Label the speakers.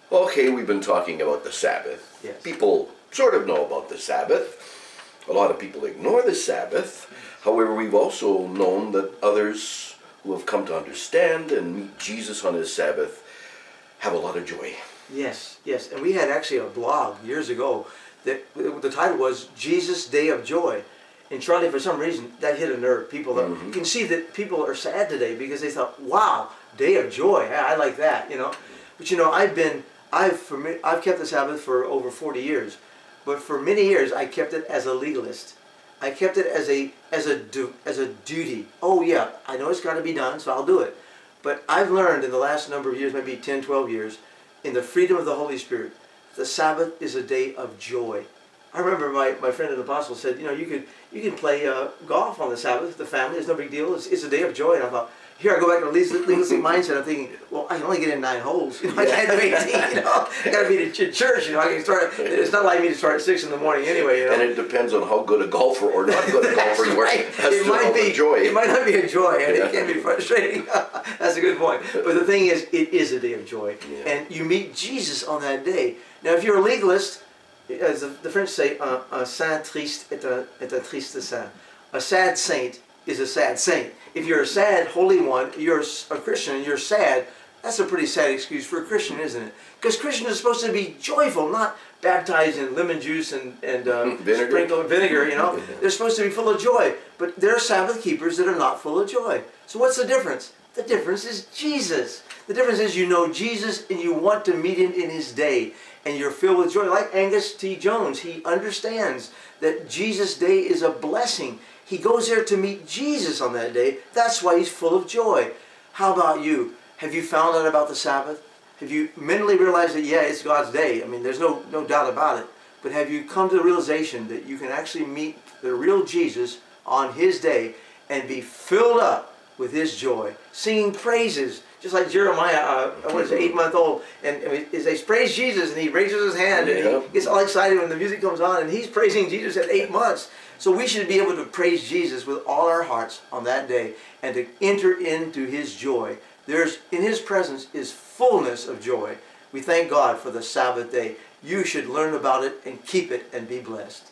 Speaker 1: Okay, we've been talking about the Sabbath.
Speaker 2: Yes.
Speaker 1: People sort of know about the Sabbath. A lot of people ignore the Sabbath. However, we've also known that others who have come to understand and meet Jesus on his Sabbath have a lot of joy.
Speaker 2: Yes, yes. And we had actually a blog years ago that the title was Jesus Day of Joy. And Charlie, for some reason, that hit a nerve. People, you can see that people are sad today because they thought, wow, Day of Joy. I like that, you know. But you know, I've kept the Sabbath for over 40 years. But for many years, I kept it as a legalist. I kept it as a duty. Oh yeah, I know it's got to be done, so I'll do it. But I've learned in the last number of years, maybe 10, 12 years, in the freedom of the Holy Spirit, the Sabbath is a day of joy. I remember my friend and apostle said, you know, you can play golf on the Sabbath with the family. It's no big deal. It's a day of joy. And I thought, here I go back to the legalistic mindset. I'm thinking, well, I can only get in 9 holes. You know, I can't do 18. You know, I got to be at church. You know, I can start. It's not like me to start at 6 in the morning anyway. You know?
Speaker 1: And it depends on how good a golfer or not good a golfer you are.
Speaker 2: Right.
Speaker 1: It might be joy.
Speaker 2: It might not be a joy, and it can be frustrating. That's a good point. But the thing is, it is a day of joy, and you meet Jesus on that day. Now, if you're a legalist, as the French say, un saint triste est un triste saint. A sad saint is a sad saint. If you're a sad, holy one, you're a Christian and you're sad, that's a pretty sad excuse for a Christian, isn't it? Because Christians are supposed to be joyful, not baptized in lemon juice and sprinkled vinegar, you know. They're supposed to be full of joy. But there are Sabbath keepers that are not full of joy. So what's the difference? The difference is Jesus. The difference is you know Jesus and you want to meet him in his day. And you're filled with joy. Like Angus T. Jones, he understands that Jesus' day is a blessing. He goes there to meet Jesus on that day. That's why he's full of joy. How about you? Have you found out about the Sabbath? Have you mentally realized that, yeah, it's God's day? I mean, there's no doubt about it. But have you come to the realization that you can actually meet the real Jesus on his day and be filled up with his joy, singing praises, just like Jeremiah, 8-month-old, and as they praise Jesus, and he raises his hand, and he gets all excited when the music comes on, and he's praising Jesus at 8 months. So we should be able to praise Jesus with all our hearts on that day, and to enter into his joy. In his presence is fullness of joy. We thank God for the Sabbath day. You should learn about it and keep it and be blessed.